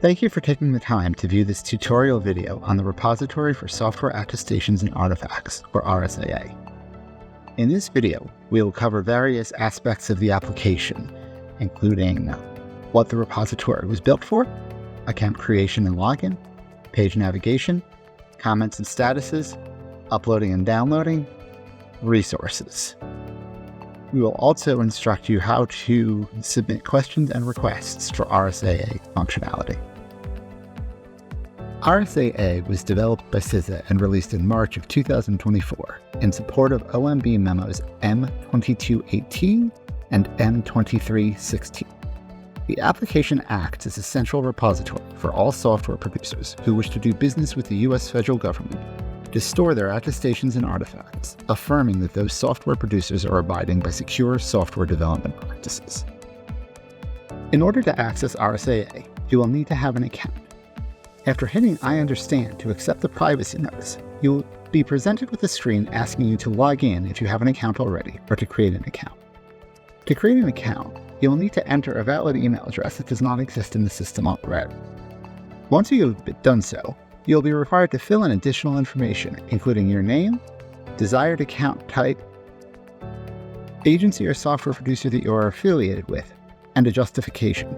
Thank you for taking the time to view this tutorial video on the Repository for Software Attestations and Artifacts, or RSAA. In this video, we will cover various aspects of the application, including what the repository was built for, account creation and login, page navigation, comments and statuses, uploading and downloading, resources. We will also instruct you how to submit questions and requests for RSAA functionality. RSAA was developed by CISA and released in March of 2024 in support of OMB memos M2218 and M2316. The application acts as a central repository for all software producers who wish to do business with the U.S. federal government to store their attestations and artifacts, affirming that those software producers are abiding by secure software development practices. In order to access RSAA, you will need to have an account. After hitting I understand to accept the privacy notice, you will be presented with a screen asking you to log in if you have an account already, or to create an account. To create an account, you will need to enter a valid email address that does not exist in the system already. Once you have done so, you will be required to fill in additional information, including your name, desired account type, agency or software producer that you are affiliated with, and a justification.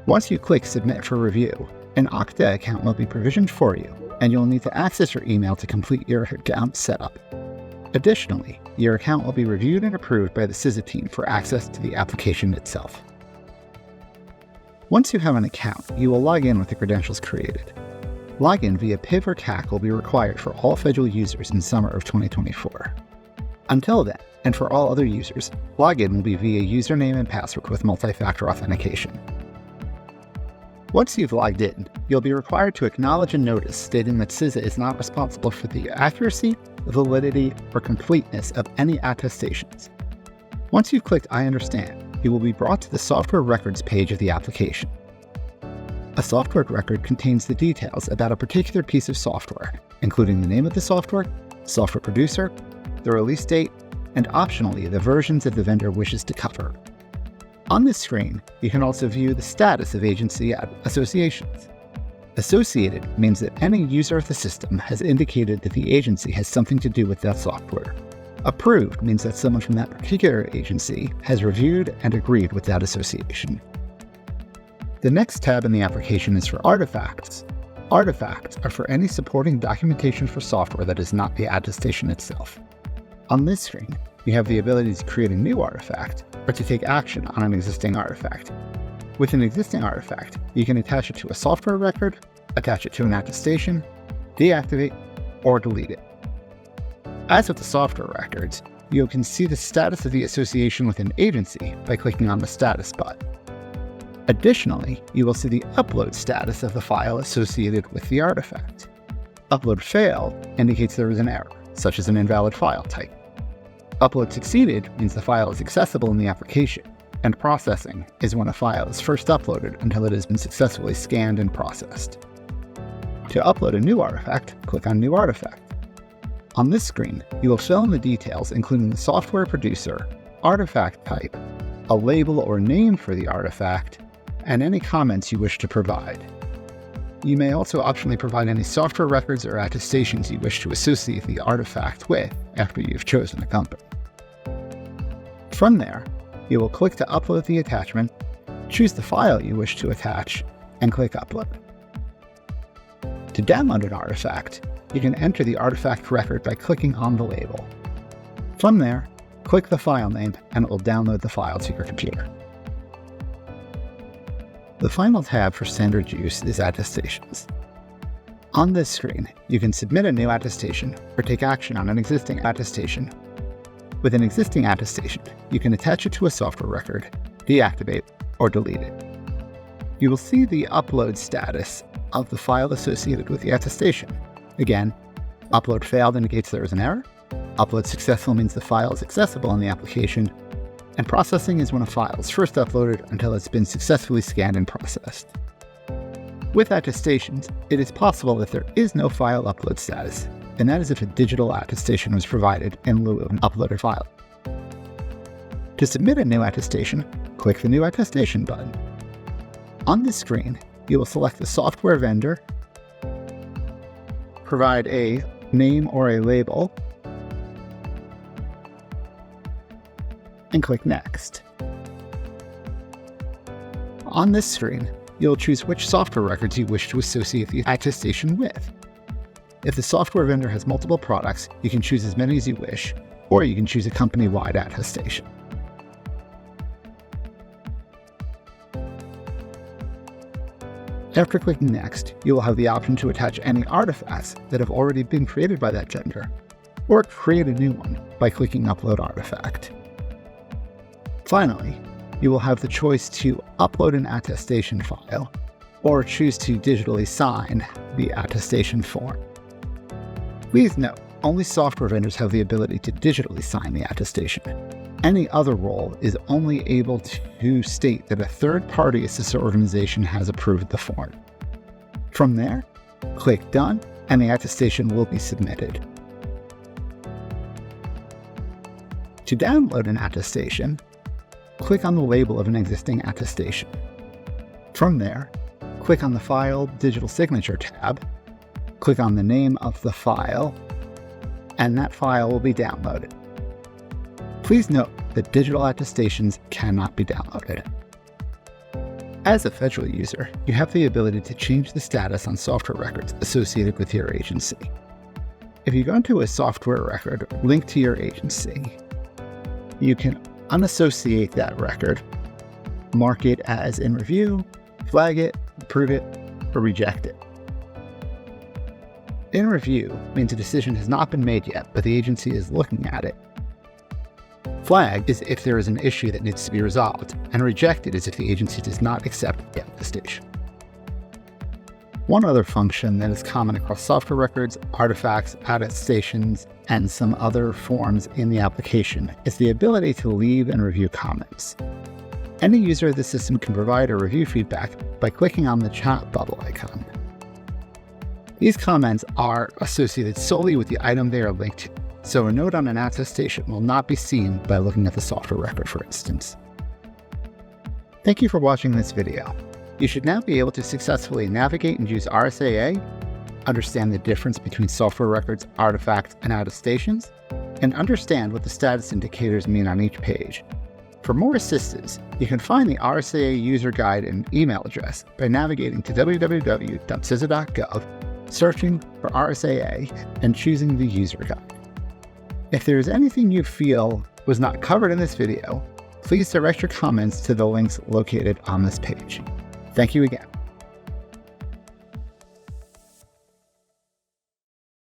Once you click Submit for review, an Okta account will be provisioned for you, and you'll need to access your email to complete your account setup. Additionally, your account will be reviewed and approved by the CISA team for access to the application itself. Once you have an account, you will log in with the credentials created. Login via PIV or CAC will be required for all federal users in summer of 2024. Until then, and for all other users, login will be via username and password with multi-factor authentication. Once you've logged in, you'll be required to acknowledge a notice stating that CISA is not responsible for the accuracy, validity, or completeness of any attestations. Once you've clicked I understand, you will be brought to the software records page of the application. A software record contains the details about a particular piece of software, including the name of the software producer, the release date, and optionally the versions that the vendor wishes to cover. On this screen, you can also view the status of agency associations. Associated means that any user of the system has indicated that the agency has something to do with that software. Approved means that someone from that particular agency has reviewed and agreed with that association. The next tab in the application is for artifacts. Artifacts are for any supporting documentation for software that is not the attestation itself. On this screen, you have the ability to create a new artifact or to take action on an existing artifact. With an existing artifact, you can attach it to a software record, attach it to an attestation, deactivate, or delete it. As with the software records, you can see the status of the association with an agency by clicking on the status button. Additionally, you will see the upload status of the file associated with the artifact. Upload failed indicates there is an error, such as an invalid file type. Upload succeeded means the file is accessible in the application, and processing is when a file is first uploaded until it has been successfully scanned and processed. To upload a new artifact, click on New Artifact. On this screen, you will fill in the details including the software producer, artifact type, a label or name for the artifact, and any comments you wish to provide. You may also optionally provide any software records or attestations you wish to associate the artifact with after you've chosen a company. From there, you will click to upload the attachment, choose the file you wish to attach, and click Upload. To download an artifact, you can enter the artifact record by clicking on the label. From there, click the file name and it will download the file to your computer. The final tab for standard use is Attestations. On this screen, you can submit a new attestation or take action on an existing attestation. With an existing attestation, you can attach it to a software record, deactivate, or delete it. You will see the upload status of the file associated with the attestation. Again, upload failed indicates there is an error, upload successful means the file is accessible in the application, and processing is when a file is first uploaded until it's been successfully scanned and processed. With attestations, it is possible that there is no file upload status, and that is if a digital attestation was provided in lieu of an uploaded file. To submit a new attestation, click the New Attestation button. On this screen, you will select the software vendor, provide a name or a label, and click Next. On this screen, you'll choose which software records you wish to associate the attestation with. If the software vendor has multiple products, you can choose as many as you wish, or you can choose a company-wide attestation. After clicking Next, you will have the option to attach any artifacts that have already been created by that vendor, or create a new one by clicking Upload Artifact. Finally, you will have the choice to upload an attestation file, or choose to digitally sign the attestation form. Please note, only software vendors have the ability to digitally sign the attestation. Any other role is only able to state that a third-party assisted organization has approved the form. From there, click Done, and the attestation will be submitted. To download an attestation, click on the label of an existing attestation. From there, click on the File Digital Signature tab, click on the name of the file, and that file will be downloaded. Please note that digital attestations cannot be downloaded. As a federal user, you have the ability to change the status on software records associated with your agency. If you go into a software record linked to your agency, you can unassociate that record, mark it as in review, flag it, approve it, or reject it. In review means a decision has not been made yet, but the agency is looking at it. Flagged is if there is an issue that needs to be resolved, and rejected is if the agency does not accept the attestation. One other function that is common across software records, artifacts, attestations, and some other forms in the application is the ability to leave and review comments. Any user of the system can provide or review feedback by clicking on the chat bubble icon. These comments are associated solely with the item they are linked to, so a note on an attestation will not be seen by looking at the software record, for instance. Thank you for watching this video. You should now be able to successfully navigate and use RSAA, understand the difference between software records, artifacts, and attestations, and understand what the status indicators mean on each page. For more assistance, you can find the RSAA user guide and email address by navigating to www.cisa.gov, searching for RSAA, and choosing the user guide. If there is anything you feel was not covered in this video, please direct your comments to the links located on this page. Thank you again.